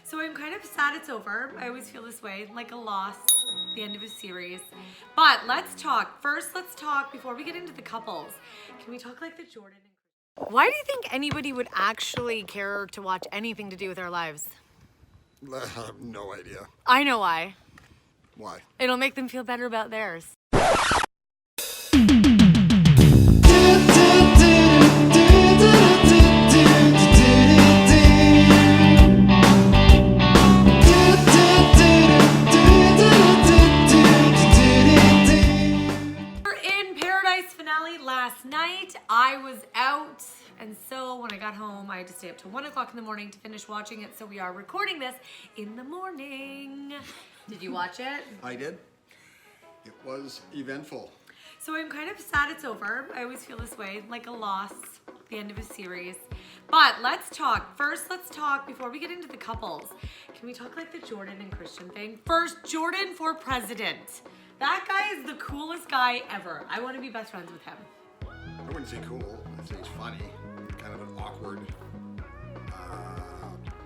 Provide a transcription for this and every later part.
So I'm kind of sad it's over. I always feel this way, like a loss, the end of a series. But let's talk. First, let's talk before we get into the couples. Can we talk like the Jordan and Kristen? Why do you think anybody would actually care to watch anything to do with our lives? I have no idea. I know why. Why? It'll make them feel better about theirs. Last night I was out, and so when I got home I had to stay up till 1 o'clock in the morning to finish watching it, so we are recording this in the morning. Did you watch it? I did. It was eventful. So I'm kind of sad it's over. I always feel this way, like a loss, the end of a series. But let's talk. First, let's talk before we get into the couples. Can we talk like the Jordan and Christian thing? First, Jordan for president. That guy is the coolest guy ever. I want to be best friends with him. I wouldn't say cool. I'd say he's funny. Kind of an awkward,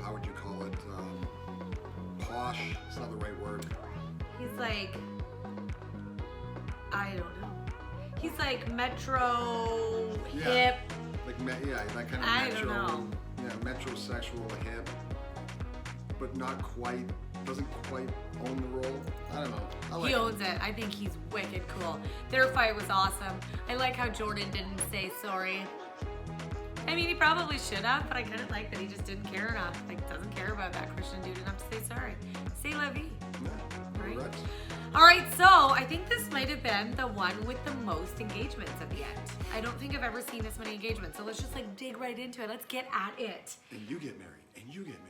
how would you call it? Posh. It's not the right word. He's like, I don't know. He's like metro, hip. Like, that kind of I metro. don't know. Yeah, metrosexual, hip. But not quite, doesn't quite own the role. I don't know. He owns it. I think he's wicked cool. Their fight was awesome. I like how Jordan didn't say sorry. I mean, he probably should have, but I kind of like that he just didn't care enough. Like, doesn't care about that Christian dude enough to say sorry. Say la vie. Yeah, right? All right, so I think this might have been the one with the most engagements at the end. I don't think I've ever seen this many engagements, so let's just like dig right into it. Let's get at it. And you get married, and you get married.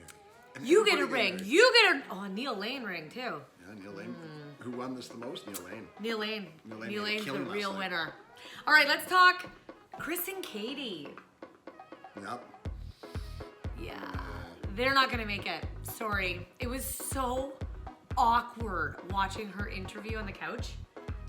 And you get a ring. You get a Neil Lane ring too. Yeah, Neil Lane. Who won this the most? Neil Lane. Neil Lane. Neil Lane's the killing real last night. winner. All right, let's talk Chris and Katie. Yep. Yeah, they're not gonna make it. Sorry. It was so awkward watching her interview on the couch.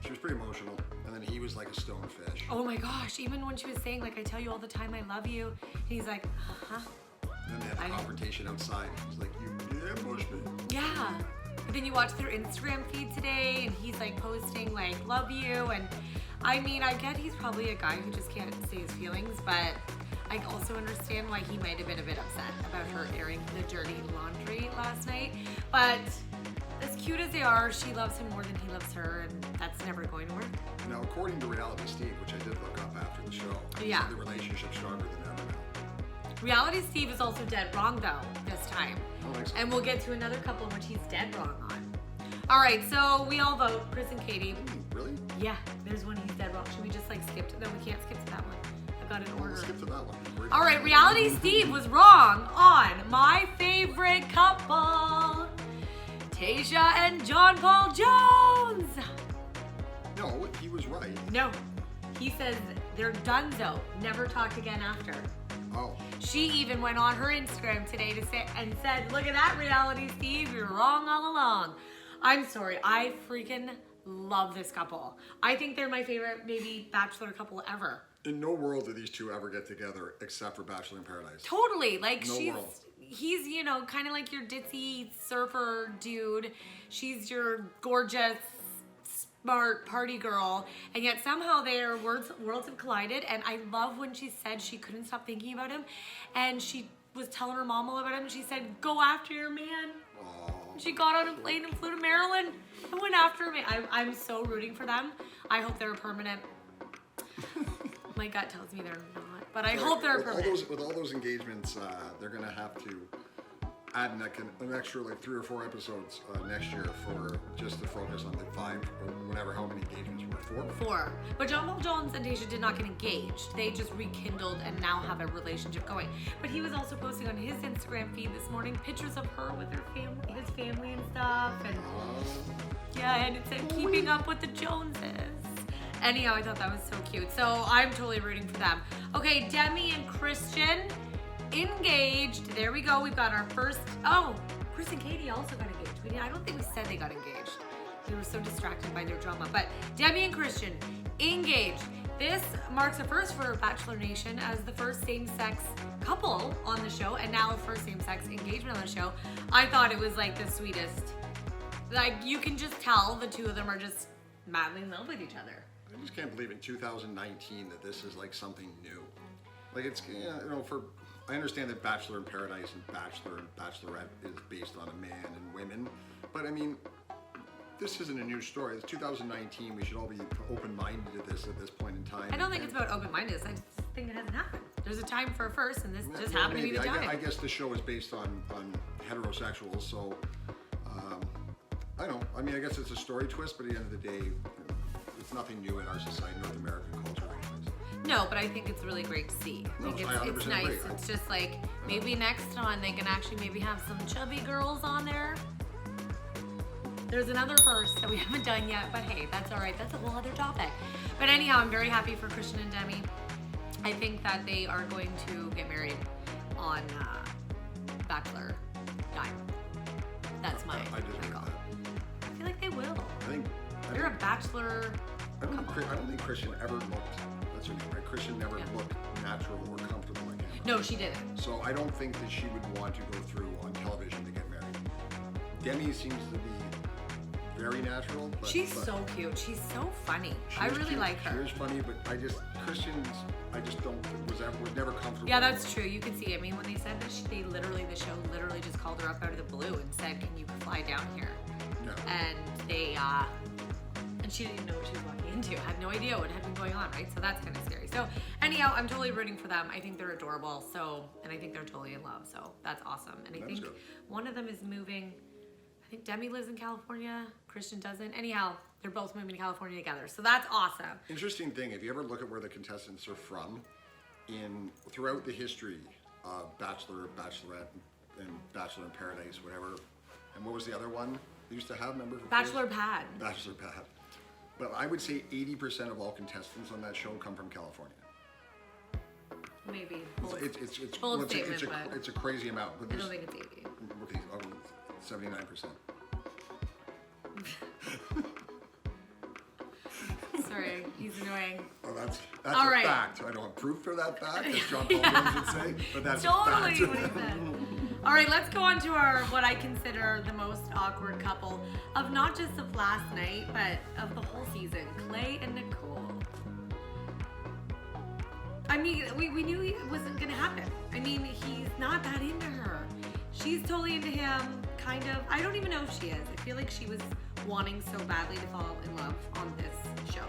She was pretty emotional, and then he was like a stonefish. Oh my gosh, even when she was saying like, I tell you all the time I love you, and he's like, huh? And then they had a confrontation outside. He's like, you ambushed me. Yeah. But then you watch their Instagram feed today, and he's like posting like, love you, and I mean, I get he's probably a guy who just can't say his feelings, but I also understand why he might have been a bit upset about her airing the dirty laundry last night. But as cute as they are, she loves him more than he loves her, and that's never going to work. Now, according to Reality Steve, which I did look up after the show, yeah, the relationship's stronger than ever now. Reality Steve is also dead wrong though this time. Oh, and we'll get to another couple which he's dead wrong on. All right, so we all vote Chris and Katie. Really? Yeah, there's one he's dead wrong. Should we just like skip to? No, we can't skip to that one. I got an order. Let's skip to that one. All right, Reality Steve was wrong on my favorite couple, Tayshia and John Paul Jones. No, he was right. No, he says they're donezo. Never talk again after. Oh. She even went on her Instagram today to say and said, look at that, Reality Steve, you're wrong all along. I'm sorry, I freaking love this couple. I think they're my favorite, maybe bachelor couple ever. In no world do these two ever get together except for Bachelor in Paradise. Totally, like no world. He's, you know, kind of like your ditzy surfer dude. She's your gorgeous, smart party girl, and yet somehow their worlds have collided. And I love when she said she couldn't stop thinking about him, and she was telling her mom all about him. She said, go after your man. Aww. She got on a plane and flew to Maryland and went after him. I'm so rooting for them. I hope they're permanent. My gut tells me they're not, but I hope they're permanent. With all those engagements, they're gonna have to add an extra like 3 or 4 episodes next year for just to focus on the 5 or whatever, how many engagements were 4. But John Paul Jones and Tayshia did not get engaged. They just rekindled and now have a relationship going. But he was also posting on his Instagram feed this morning pictures of her with her family, his family and stuff, and yeah, and it said keeping up with the Joneses. Anyhow, I thought that was so cute. So I'm totally rooting for them. Okay, Demi and Christian engaged. There we go. We've got our first. Oh, Chris and Katie also got engaged. I don't think we said they got engaged. They were so distracted by their drama. But Demi and Christian, engaged. This marks a first for Bachelor Nation as the first same-sex couple on the show, and now first same-sex engagement on the show. I thought it was like the sweetest. Like, you can just tell the two of them are just madly in love with each other. I just can't believe in 2019 that this is like something new. Like, it's, you know, I understand that Bachelor in Paradise and Bachelor and Bachelorette is based on a man and women, but I mean, this isn't a new story. It's 2019. We should all be open-minded to this at this point in time. I don't think it's about open-mindedness. I just think it hasn't happened. There's a time for a first, and this just happened to be the time. I guess the show is based on heterosexuals, so I don't know. I mean, I guess it's a story twist, but at the end of the day, it's nothing new in our society, North American culture anyways. No, but I think it's really great to see. No, Like, I 100% it's nice. agree. It's just like, maybe next time they can actually maybe have some chubby girls on there. There's another first that we haven't done yet, but hey, that's all right. That's a whole other topic. But anyhow, I'm very happy for Kristen and Demi. I think that they are going to get married on Bachelor Dime. That's my I disagree call. with that. I feel like they will. I They're a Bachelor. I don't think Christian ever looked. That's her name, right? Christian never looked natural or comfortable on camera. No, she didn't. So I don't think that she would want to go through on television to get married. Demi seems to be very natural. But, She's so cute. She's so funny. I really cute. like her. She is funny, but Christian's, I just don't, was never comfortable. Yeah, that's true. You can see. I mean, when they said that, the show literally just called her up out of the blue and said, "Can you fly down here?" Yeah. And and she didn't even know what she was walking into. Had no idea what had been going on, right? So that's kind of scary. So anyhow, I'm totally rooting for them. I think they're adorable. And I think they're totally in love. So that's awesome. And I think good. one of them is moving. I think Demi lives in California. Christian doesn't. Anyhow, they're both moving to California together. So that's awesome. Interesting thing, if you ever look at where the contestants are from, throughout the history of Bachelor, Bachelorette, and Bachelor in Paradise, whatever, and what was the other one they used to have? Remember? Bachelor Pad. Bachelor Pad. But I would say 80% of all contestants on that show come from California. Maybe. It's a crazy amount. But I don't think it's 80. Okay, 79%. Sorry, he's annoying. Oh, that's All a right. fact. I don't have proof for that fact, as John Paul Jones would say, but that's Totally a fact. what he said. All right, let's go on to what I consider the most awkward couple of not just of last night, but of the whole season, Clay and Nicole. I mean, we knew it wasn't gonna happen. I mean, he's not that into her. She's totally into him, kind of. I don't even know if she is. I feel like she was wanting so badly to fall in love on this show.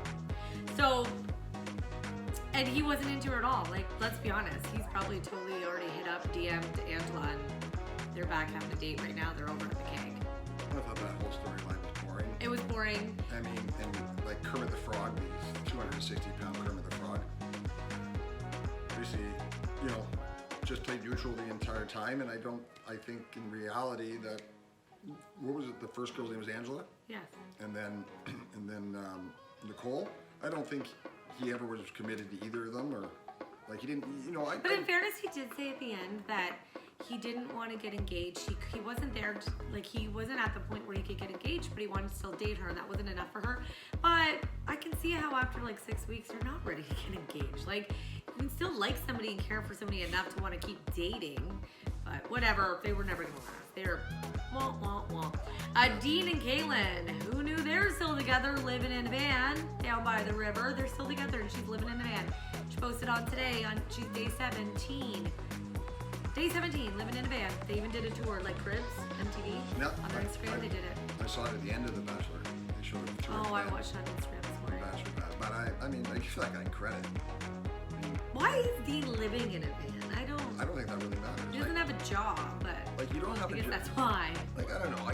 So, and he wasn't into her at all. Like, let's be honest. He's probably totally already hit up, DM'd Angela, and they're back having a date right now. They're over at the keg. I thought that whole storyline was boring. It was boring. I mean, and like Kermit the Frog, these 260-pound Kermit the Frog, basically, you know, just played neutral the entire time. And I think in reality that, what was it? The first girl's name was Angela? Yes. And then Nicole. I don't think he ever was committed to either of them, or like he didn't, you know. But in fairness, he did say at the end that he didn't want to get engaged. He wasn't there, like he wasn't at the point where he could get engaged, but he wanted to still date her, and that wasn't enough for her. But I can see how after like 6 weeks, you're not ready to get engaged. Like, you can still like somebody and care for somebody enough to want to keep dating, but whatever, they were never going to last. They're wah, wah, wah. Dean and Kaylin, who knew they were still together, living in a van down by the river. They're still together and she's living in a van. She posted on today, she's day 17. Day 17, living in a van. They even did a tour, like Cribs, MTV. No, On their Instagram, they did it. I saw it at the end of The Bachelor. They showed it. Oh, I watched it on Instagram this morning. Bachelor, but I mean, I feel like I credit. I mean, Why is Dean living in a van? I don't think that really matters. He doesn't have a job, but like you don't have I a guess job. that's why. Like I don't know.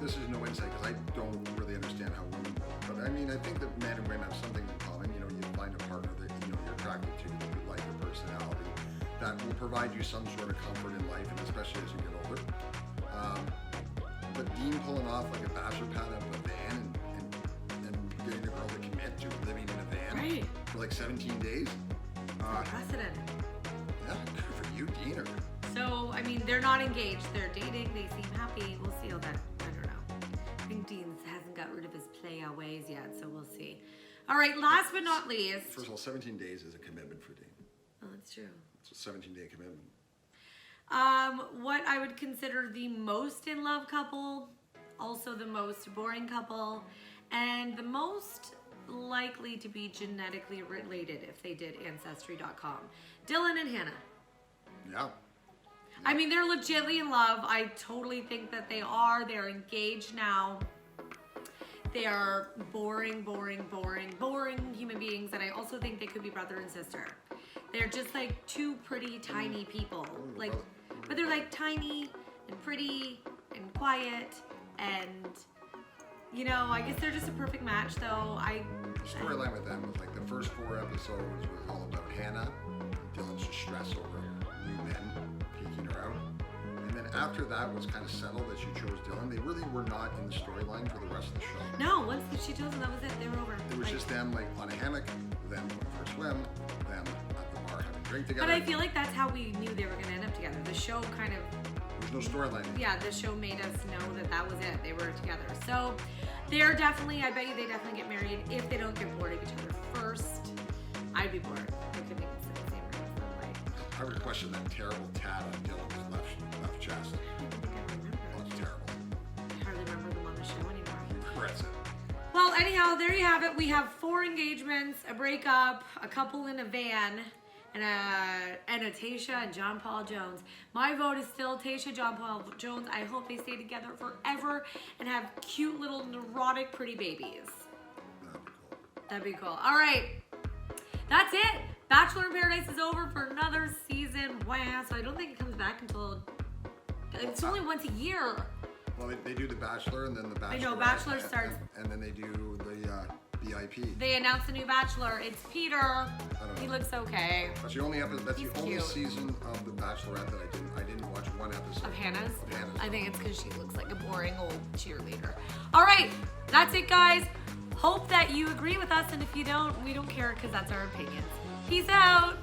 This is no insight because I don't really understand how women work. But I mean, I think that men and women have something in common. You know, you find a partner that you're attracted to, that you like their personality, that will provide you some sort of comfort in life, and especially as you get older. But Dean pulling off like a bachelor pad out of a van and getting a girl to commit to living in a van for like 17 days. Precedent. Yeah, good for you, Dean. So, I mean, they're not engaged. They're dating. They seem happy. We'll see how that, I don't know. I think think Dean hasn't got rid of his playa ways yet, so we'll see. All right, last but not least. First of all, 17 days is a commitment for Dean. Oh, that's true. It's a 17-day commitment. What I would consider the most in love couple, also the most boring couple, and the most likely to be genetically related if they did Ancestry.com. Dylan and Hannah. Yeah. I mean, they're legitimately in love. I totally think that they are. They're engaged now. They are boring human beings, and I also think they could be brother and sister. They're just like two pretty tiny people. Like, but they're like tiny and pretty and quiet, and you know, I guess they're just a perfect match though. The storyline with them was like the first 4 episodes was all about Hannah. Dylan's just stressed over new men peeking her out. And then after that was kind of settled that she chose Dylan, they really were not in the storyline for the rest of the show. No, once she chose them, that was it. They were over. It was just them like on a hammock, them going for a swim, them at the bar having a drink together. But I feel like that's how we knew they were going to end up together. The show kind of... There's no storyline. Yeah, the show made us know that that was it. They were together. So they're definitely, I bet you they definitely get married if they don't get bored of each other first. I'd be bored. They could make the same room. Like, I would question that terrible tat on Dylan's left chest. I don't think I remember. Oh, it's terrible. I hardly remember them on the show anymore. He regrets it. Well, anyhow, there you have it. We have 4 engagements, a breakup, a couple in a van, and a Tayshia and John Paul Jones. My vote is still Tayshia, John Paul Jones. I hope they stay together forever and have cute little neurotic pretty babies. That'd be cool. All right. That's it. Bachelor in Paradise is over for another season. Wow. So I don't think it comes back until... It's only once a year. Well, they do The Bachelor and then The Bachelor. I know, Bachelor starts... And then they do the VIP. They announced a new Bachelor. It's Peter. He looks okay. That's the only episode. That's He's the only cute. season of The Bachelorette that I didn't watch one episode. Of Hannah's? Of Hannah's. I think it's because she looks like a boring old cheerleader. All right, that's it, guys. Hope that you agree with us, and if you don't, we don't care because that's our opinions. Peace out.